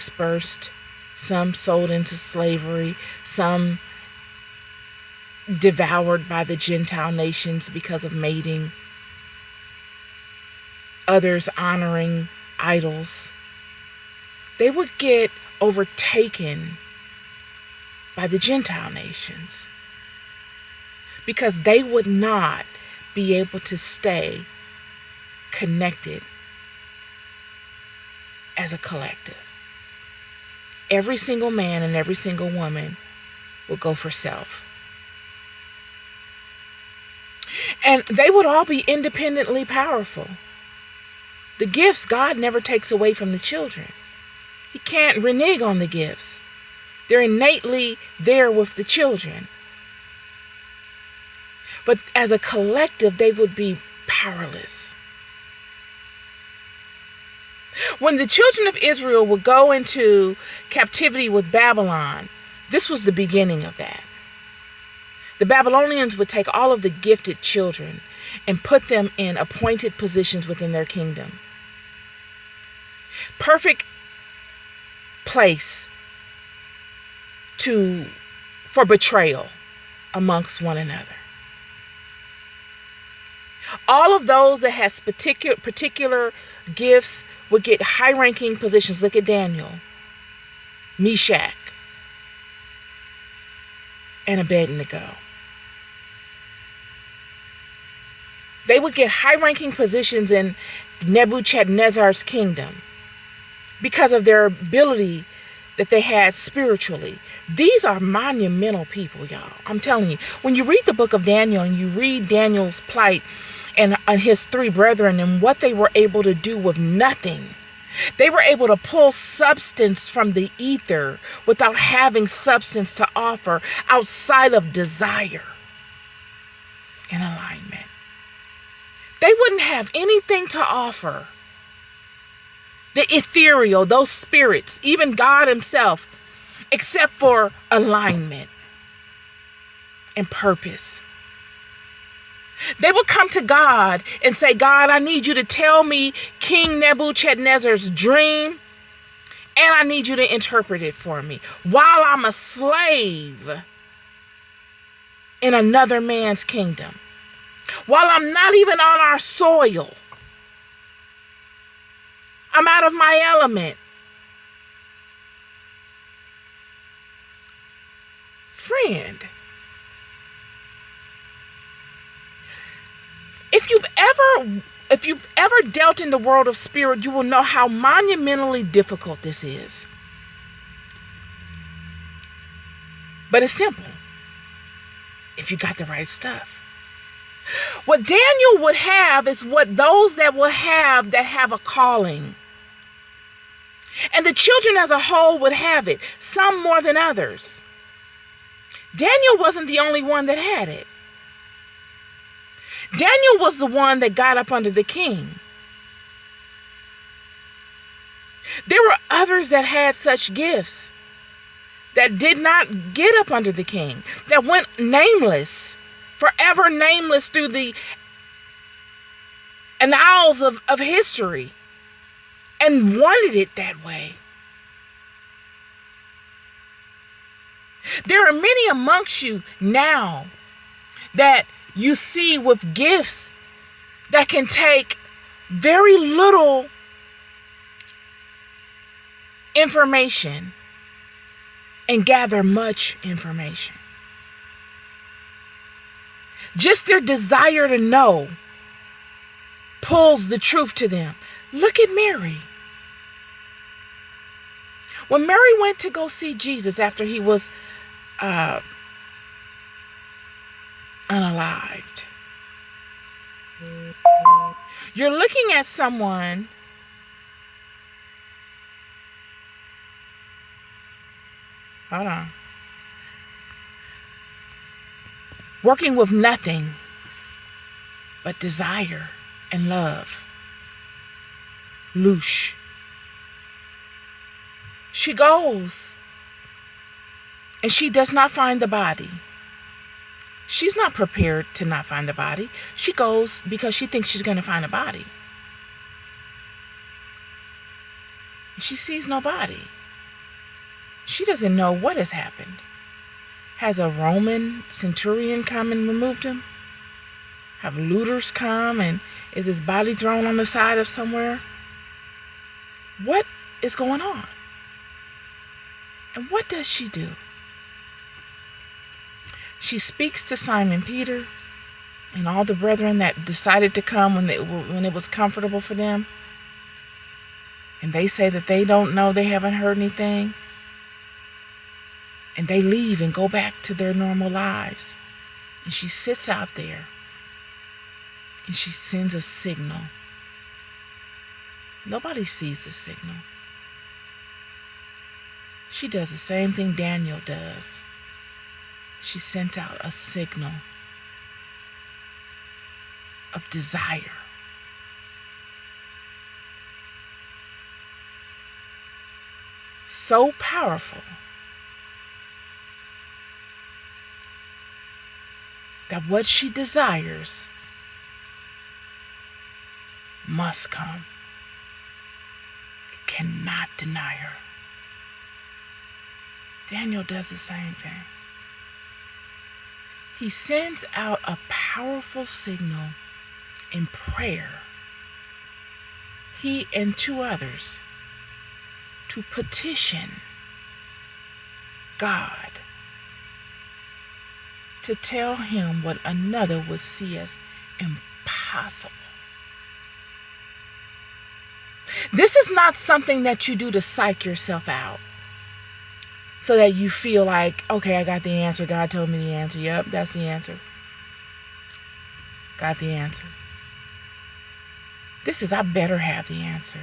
dispersed, some sold into slavery, some devoured by the Gentile nations because of mating, others honoring idols. They would get overtaken by the Gentile nations because they would not be able to stay connected as a collective. Every single man and every single woman will go for self. And they would all be independently powerful. The gifts God never takes away from the children. He can't renege on the gifts. They're innately there with the children. But as a collective, they would be powerless. When the children of Israel would go into captivity with Babylon, this was the beginning of that. The Babylonians would take all of the gifted children and put them in appointed positions within their kingdom. Perfect place for betrayal amongst one another. All of those that has particular gifts would get high-ranking positions. Look at Daniel, Meshach, and Abednego. They would get high-ranking positions in Nebuchadnezzar's kingdom because of their ability that they had spiritually. These are monumental people, y'all. I'm telling you, when you read the book of Daniel and you read Daniel's plight and his three brethren and what they were able to do with nothing, they were able to pull substance from the ether without having substance to offer outside of desire and alignment. They wouldn't have anything to offer. The ethereal, those spirits, even God himself, except for alignment and purpose. They would come to God and say, God, I need you to tell me King Nebuchadnezzar's dream, and I need you to interpret it for me while I'm a slave in another man's kingdom, while I'm not even on our soil. I'm out of my element. Friend, if you've ever dealt in the world of spirit, you will know how monumentally difficult this is. But it's simple if you got the right stuff. What Daniel would have is what those that will have that have a calling. And the children as a whole would have it, some more than others. Daniel wasn't the only one that had it. Daniel was the one that got up under the king. There were others that had such gifts that did not get up under the king, that went nameless, forever nameless through the annals of history, and wanted it that way. There are many amongst you now that you see with gifts that can take very little information and gather much information. Just their desire to know pulls the truth to them. Look at Mary. When Mary went to go see Jesus after he was unalived, you're looking at someone working with nothing but desire and love. Loosh. She goes and she does not find the body. She's not prepared to not find the body. She goes because she thinks she's going to find a body. She sees no body. She doesn't know what has happened. Has a Roman centurion come and removed him? Have looters come and is his body thrown on the side of somewhere? What is going on? And what does she do? She speaks to Simon Peter and all the brethren that decided to come when it was comfortable for them. And they say that they don't know, they haven't heard anything. And they leave and go back to their normal lives. And she sits out there and she sends a signal. Nobody sees the signal. She does the same thing Daniel does. She sent out a signal of desire. So powerful that what she desires must come. Cannot deny her. Daniel does the same thing. He sends out a powerful signal in prayer, he and 2 others, to petition God to tell him what another would see as impossible. This is not something that you do to psych yourself out so that you feel like, okay, I got the answer. God told me the answer. Yep, that's the answer. Got the answer. This is, I better have the answer.